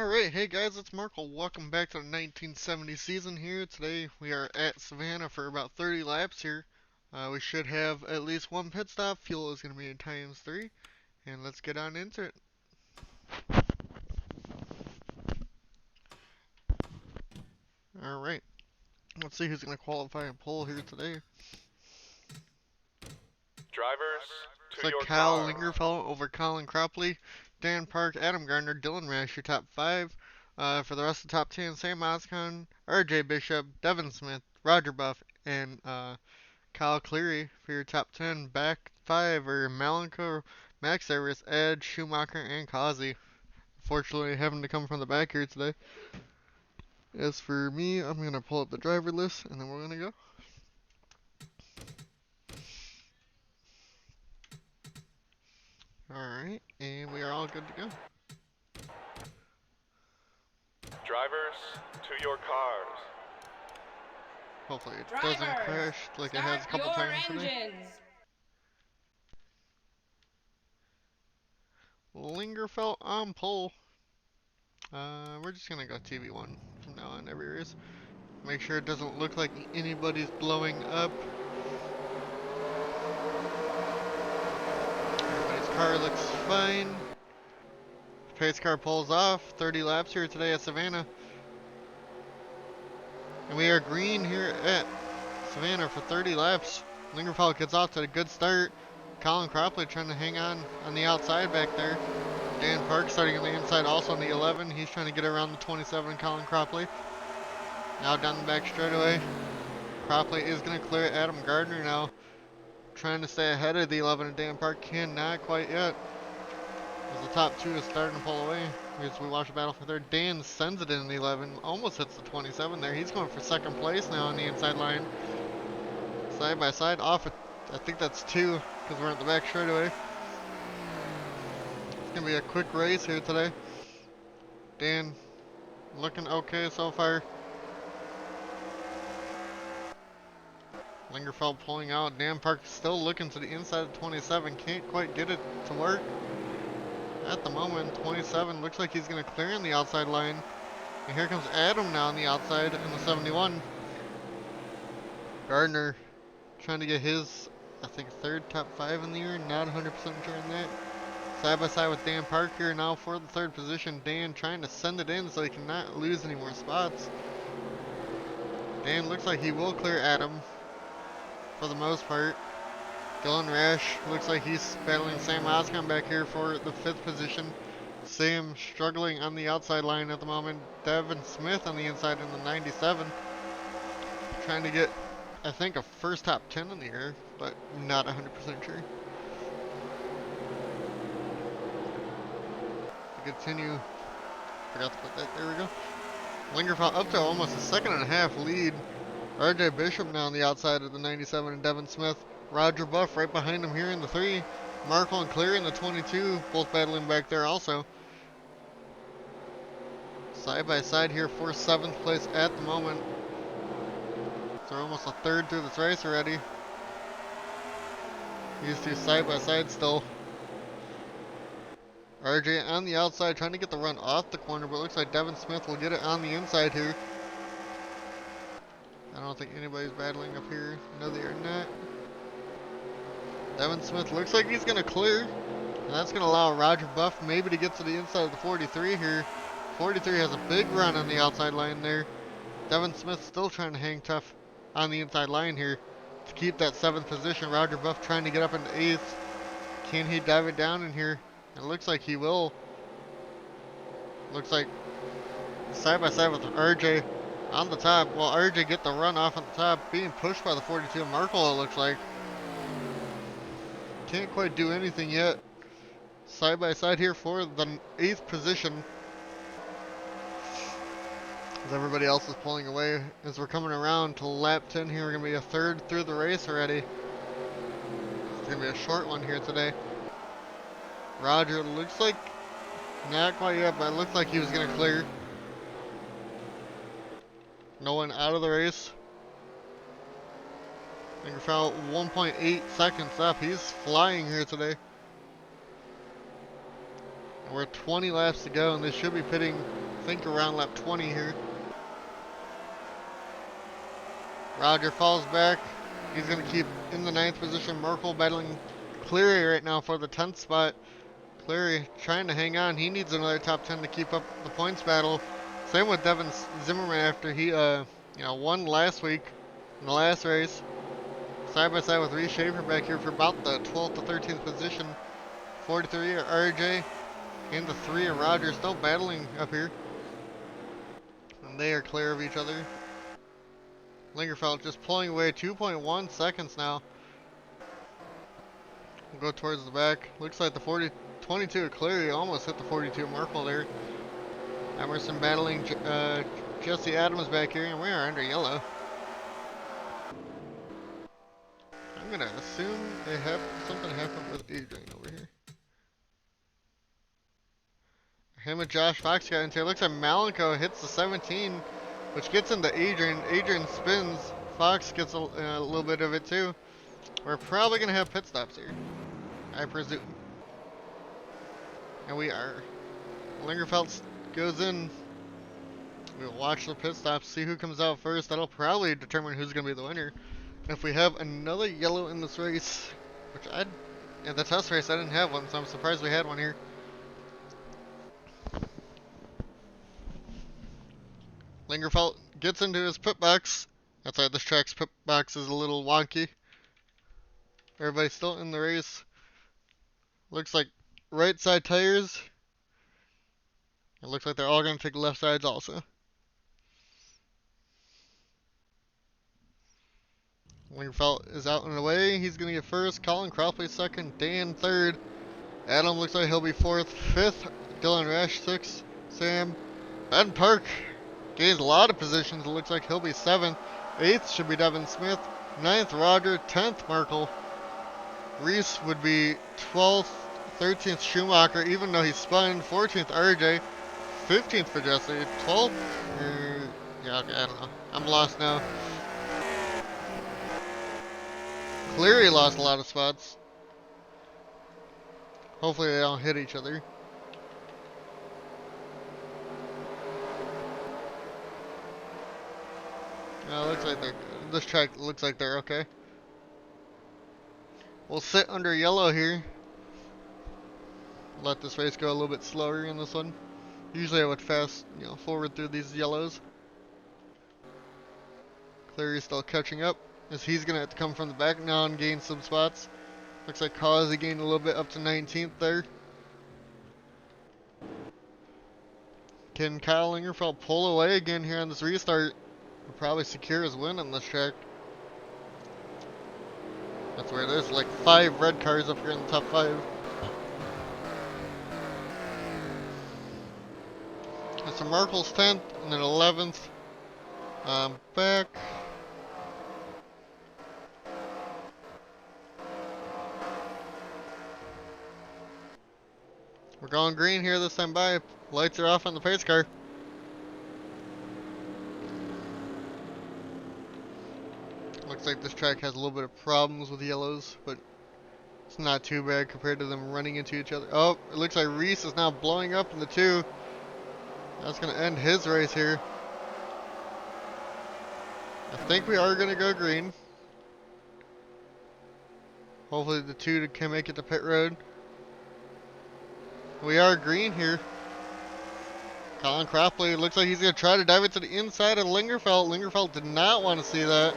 Alright, hey guys, it's Markle. Welcome back to the 1970 season here. Today we are at Savannah for about 30 laps here. We should have at least one pit stop. Fuel is going to be in ×3. And let's get on into it. Alright, let's see who's going to qualify and pole here today. Drivers, Looks like Kyle Lingerfeld over Colin Cropley, Dan Park, Adam Gardner, Dylan Rash, your top 5. For the rest of the top 10, Sam Oscon, RJ Bishop, Devin Smith, Roger Buff, and Kyle Cleary. For your top 10. Back 5 are Malenko, Max Everest, Ed, Schumacher, and Kazi. Fortunately, having to come from the back here today. As for me, I'm going to pull up the driver list, and then we're going to go. Alright, and we are all good to go. Drivers, to your cars. Hopefully it doesn't crash like it has a couple times today. Lingerfeld on pole. We're just gonna go TV1 from now on every race. Make sure it doesn't look like anybody's blowing up. Everybody's car looks fine. Pace car pulls off. 30 laps here today at Savannah. And we are green here at Savannah for 30 laps. Lingerfeld gets off to a good start. Colin Cropley trying to hang on the outside back there. Dan Park starting on the inside also on the 11. He's trying to get around the 27, Colin Cropley. Now down the back straightaway. Cropley is going to clear Adam Gardner now. Trying to stay ahead of the 11 and Dan Park cannot quite yet. As the top 2 is starting to pull away. As we watch the battle for third. Dan sends it in the 11. Almost hits the 27 there. He's going for second place now on the inside line. Side by side off. I think that's 2 because we're at the back straightaway. It's going to be a quick race here today. Dan looking okay so far. Lingerfeld pulling out. Dan Park still looking to the inside of 27. Can't quite get it to work. At the moment, 27 looks like he's going to clear on the outside line. And here comes Adam now on the outside in the 71. Gardner trying to get his, I think, third top 5 in the year. Not 100% sure on that. Side by side with Dan Park here now for the third position. Dan trying to send it in so he cannot lose any more spots. Dan looks like he will clear Adam for the most part. Dylan Rash looks like he's battling Sam Oscon back here for the 5th position. Sam struggling on the outside line at the moment. Devin Smith on the inside in the 97. Trying to get, I think, a first top 10 in the year, but not 100% sure. To continue, forgot to put that, there we go. Lingerfeld up to almost a 1.5 lead. RJ Bishop now on the outside of the 97 and Devin Smith. Roger Buff right behind him here in the 3. Markle and Cleary in the 22, both battling back there also. Side by side here for 7th place at the moment. So we're almost a third through this race already. These two side by side still. RJ on the outside trying to get the run off the corner, but it looks like Devin Smith will get it on the inside here. I don't think anybody's battling up here. No, they are not. Devin Smith looks like he's going to clear. And that's going to allow Roger Buff maybe to get to the inside of the 43 here. 43 has a big run on the outside line there. Devin Smith still trying to hang tough on the inside line here to keep that 7th position. Roger Buff trying to get up into 8th. Can he dive it down in here? It looks like he will. Looks like side by side with RJ on the top. Well, RJ get the run off on the top, being pushed by the 42 Markle, it looks like. Can't quite do anything yet. Side by side here for the 8th position. As everybody else is pulling away. As we're coming around to lap 10 here, we're going to be a third through the race already. It's going to be a short one here today. Roger looks like, not quite yet, but it looks like he was going to clear. No one out of the race. Lingerfeld 1.8 seconds up. He's flying here today. We're 20 laps to go, and they should be pitting think around lap 20 here. Roger falls back. He's going to keep in the 9th position. Merkel battling Cleary right now for the 10th spot. Cleary trying to hang on. He needs another top 10 to keep up the points battle. Same with Devin Zimmerman after he won last week in the last race. Side by side with Reese Schaefer back here for about the 12th to 13th position. 43 are RJ and the 3 are Roger, still battling up here. And they are clear of each other. Lingerfeld just pulling away 2.1 seconds now. We'll go towards the back. Looks like the 22 Cleary almost hit the 42 Merkel there. Emerson battling Jesse Adams back here, and we are under yellow. I'm gonna assume something happened with Adrian over here. Him and Josh Fox got into it. Looks like Malenko hits the 17, which gets into Adrian. Adrian spins. Fox gets a little bit of it too. We're probably gonna have pit stops here, I presume. And we are. Lingerfeld goes in. We'll watch the pit stops, see who comes out first. That'll probably determine who's gonna be the winner. If we have another yellow in this race, which in the test race I didn't have one, so I'm surprised we had one here. Lingerfeld gets into his pit box. That's why this track's pit box is a little wonky. Everybody's still in the race. Looks like right side tires. It looks like they're all going to take left sides also. Lingerfeld is out and away. He's going to get first. Colin Cropley second. Dan third. Adam looks like he'll be fourth. Fifth, Dylan Rash. Sixth, Sam. Ben Park gains a lot of positions. It looks like he'll be seventh. Eighth should be Devin Smith. Ninth, Roger. 10th, Merkel. Reese would be 12th. 13th, Schumacher, even though he spun. 14th, RJ. 15th for Jesse. 12th? Yeah, okay, I don't know. I'm lost now. Cleary lost a lot of spots. Hopefully they don't hit each other. Looks like this track looks like they're okay. We'll sit under yellow here. Let this race go a little bit slower in this one. Usually I would fast, forward through these yellows. Cleary's still catching up, as he's gonna have to come from the back now and gain some spots. Looks like Causey gained a little bit up to 19th there. Can Kyle Lingerfeld pull away again here on this restart? He'll probably secure his win on this track. That's where there's like 5 red cars up here in the top 5. So Merkel's 10th and then 11th. Back. We're going green here this time by. Lights are off on the pace car. Looks like this track has a little bit of problems with yellows, but it's not too bad compared to them running into each other. Oh, it looks like Reese is now blowing up in the 2. That's going to end his race here. I think we are going to go green. Hopefully the 2 can make it to pit road. We are green here. Colin Cropley looks like he's going to try to dive it to the inside of Lingerfeld. Lingerfeld did not want to see that.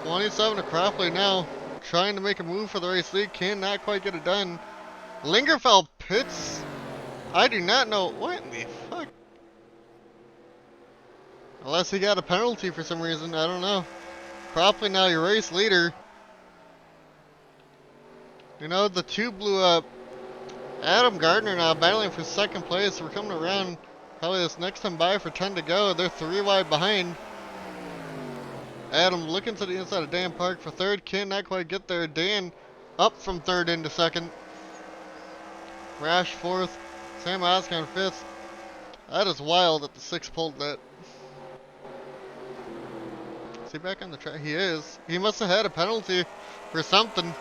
27 to Cropley now. Trying to make a move for the race lead. Cannot quite get it done. Lingerfeld pits. I do not know. What in the fuck? Unless he got a penalty for some reason. I don't know. Cropley now your race leader. The 2 blew up. Adam Gardner now battling for second place. We're coming around probably this next time by for 10 to go. They're 3 wide behind. Adam looking to the inside of Dan Park for third. Cannot quite get there. Dan up from third into second. Rash fourth. Sam Oscar fifth. That is wild that the 6 pulled that. Is he back on the track? He is. He must have had a penalty for something,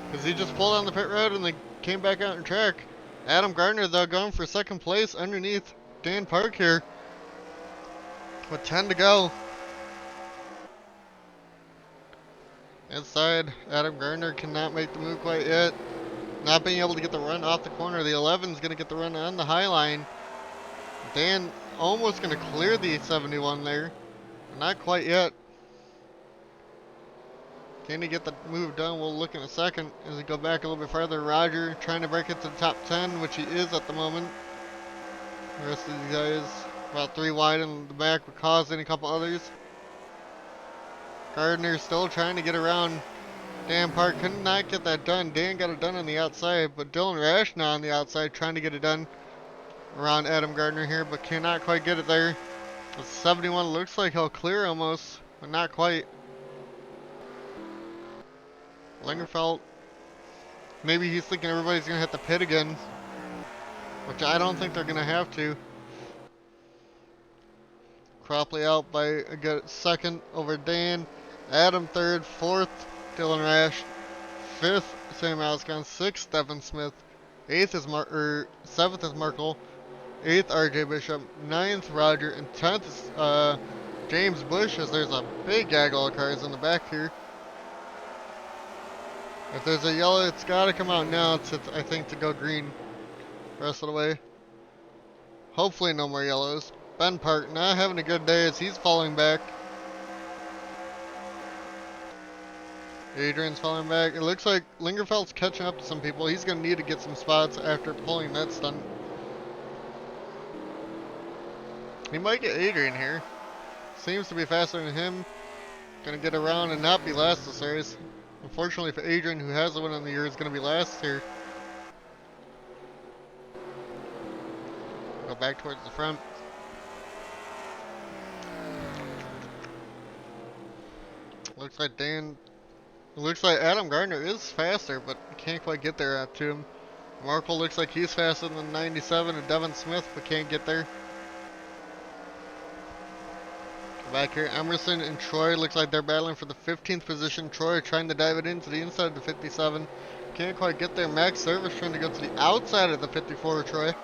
because he just pulled on the pit road and they came back out on track. Adam Gardner though going for second place underneath Dan Park here with 10 to go. Inside, Adam Gardner cannot make the move quite yet. Not being able to get the run off the corner. The 11 is going to get the run on the high line. Dan almost going to clear the 71 there. Not quite yet. Can he get the move done? We'll look in a second as we go back a little bit farther. Roger trying to break it to the top 10, which he is at the moment. The rest of these guys about 3 wide in the back with Cause and a couple others. Gardner still trying to get around Dan Park. Could not get that done. Dan got it done on the outside, but Dylan Rash now on the outside trying to get it done around Adam Gardner here, but cannot quite get it there. The 71 looks like he'll clear almost, but not quite. Lingerfeld, maybe he's thinking everybody's going to hit the pit again, which I don't think they're going to have to. Cropley out by a good second over Dan. Adam third, fourth, Dylan Rash. Fifth, Sam Alscon. Sixth, Devin Smith. Eighth is seventh is Merkel. Eighth, RJ Bishop. Ninth, Roger. And 10th is James Bush, as there's a big gaggle of cars in the back here. If there's a yellow, it's got to come out now, I think, to go green the rest of the way. Hopefully no more yellows. Ben Park not having a good day as he's falling back. Adrian's falling back. It looks like Lingerfeld's catching up to some people. He's going to need to get some spots after pulling that stunt. He might get Adrian here. Seems to be faster than him. Going to get around and not be last this race. Unfortunately for Adrian, who has the win on the year, is going to be last here. Go back towards the front. Looks like Adam Gardner is faster, but can't quite get there to him. Markle looks like he's faster than 97 and Devin Smith, but can't get there. Back here, Emerson and Troy looks like they're battling for the 15th position. Troy trying to dive it into the inside of the 57. Can't quite get there. Max Service trying to go to the outside of the 54, Troy.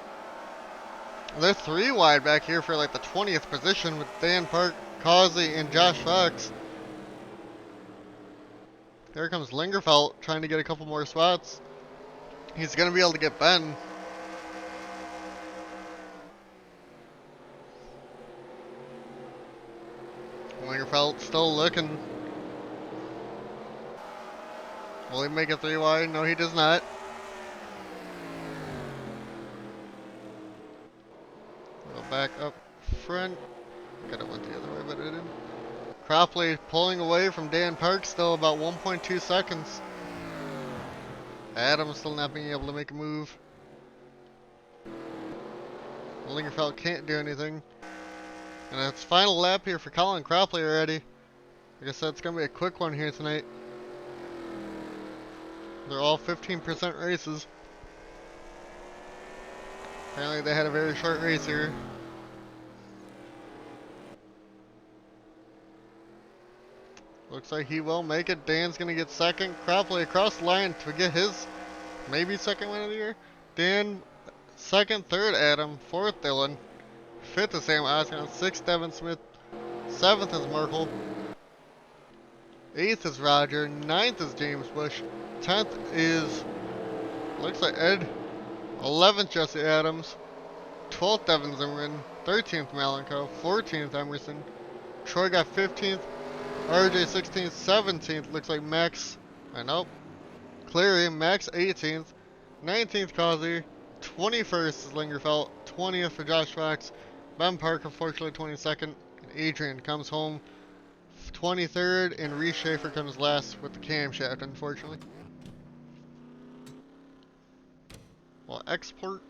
They're 3 wide back here for like the 20th position with Dan Park, Causey, and Josh Fox. Here comes Lingerfeld trying to get a couple more spots. He's going to be able to get Ben. Lingerfeld still looking. Will he make it 3 wide? No, he does not. Go back up front. Could have went the other way, but it didn't. Cropley pulling away from Dan Park, still about 1.2 seconds. Adam still not being able to make a move. Lingerfeld can't do anything. And it's final lap here for Colin Cropley already. Like I said, it's going to be a quick one here tonight. They're all 15% races. Apparently they had a very short race here. Looks like he will make it. Dan's going to get second. Cropley across the line to get his maybe second win of the year. Dan second, third Adam, fourth Dylan, fifth is Sam Oscar, sixth Devin Smith, seventh is Merkel, eighth is Roger, ninth is James Bush, 10th is looks like Ed, 11th Jesse Adams, 12th Devin Zimmerman, 13th Malenko, 14th Emerson, Troy got 15th, RJ 16th, 17th, looks like Max, nope, Cleary, Max 18th, 19th Causey, 21st is Lingerfeld, 20th for Josh Fox, Ben Park unfortunately 22nd, and Adrian comes home 23rd, and Reese Schaefer comes last with the camshaft unfortunately. We'll export.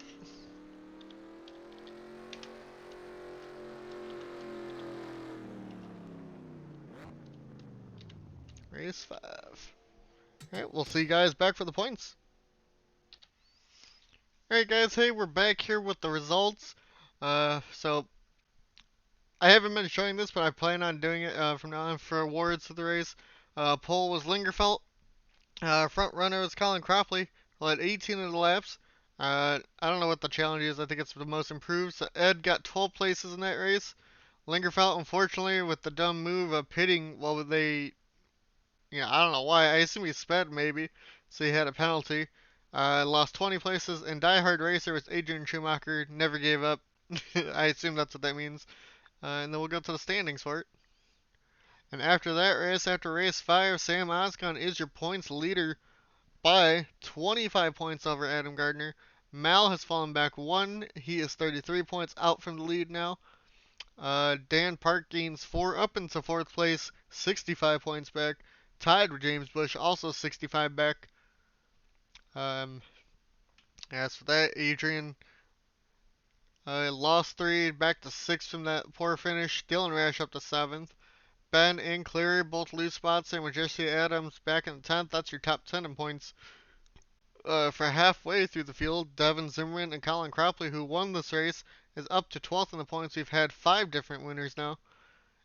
Race 5. Alright, we'll see you guys back for the points. Alright guys, hey, we're back here with the results. So, I haven't been showing this, but I plan on doing it from now on for awards of the race. Pole was Lingerfeld. Front runner was Colin Cropley, led 18 of the laps. I don't know what the challenge is. I think it's the most improved. So Ed got 12 places in that race. Lingerfeld, unfortunately, with the dumb move of pitting, well, I don't know why. I assume he sped maybe, so he had a penalty. Lost 20 places. And Die Hard Racer with Adrian Schumacher never gave up. I assume that's what that means. And then we'll go to the standings for it. And after that race, after race 5, Sam Oscon is your points leader by 25 points over Adam Gardner. Mal has fallen back 1. He is 33 points out from the lead now. Dan Park gains 4 up into 4th place, 65 points back. Tied with James Bush, also 65 back. Um, as for that, Adrian lost 3, back to 6 from that poor finish. Dylan Rash up to 7th. Ben and Cleary both lose spots, and with Jesse Adams back in the 10th. That's your top 10 in points. For halfway through the field, Devin Zimmerman and Colin Cropley, who won this race, is up to 12th in the points. We've had 5 different winners now,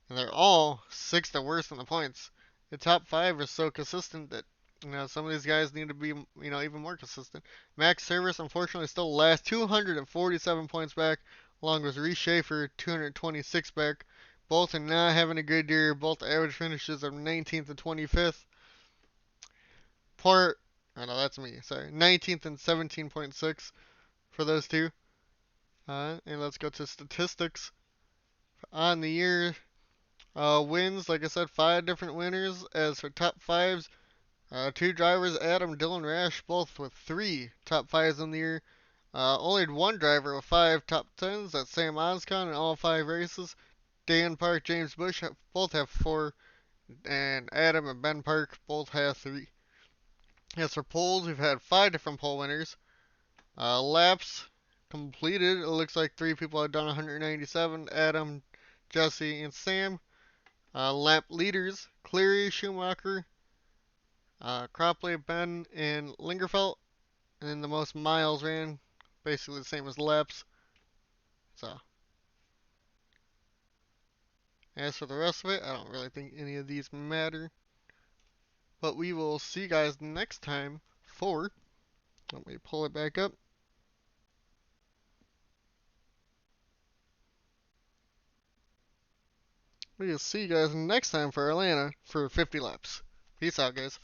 and they're all 6th or worse in the points. The top 5 is so consistent that some of these guys need to be even more consistent. Max Service, unfortunately, still last, 247 points back, along with Reese Schaefer, 226 back. Both are not having a good year. Both average finishes of 19th and 25th. Poor, oh no, that's me. Sorry, 19th and 17.6 for those two. And let's go to statistics on the year. Wins, like I said, 5 different winners. As for top 5s, 2 drivers, Adam and Dylan Rash, both with 3 top 5s in the year. Only 1 driver with 5 top 10s. That's Sam Oscon in all 5 races. Dan Park, James Bush both have 4. And Adam and Ben Park both have 3. As for polls, we've had 5 different poll winners. Laps completed, it looks like 3 people have done 197. Adam, Jesse, and Sam. Lap leaders, Cleary, Schumacher, Cropley, Ben, and Lingerfelt. And then the most miles ran, basically the same as laps. So, as for the rest of it, I don't really think any of these matter. But we will see you guys next time for, let me pull it back up. We'll see you guys next time for Atlanta for 50 laps. Peace out, guys.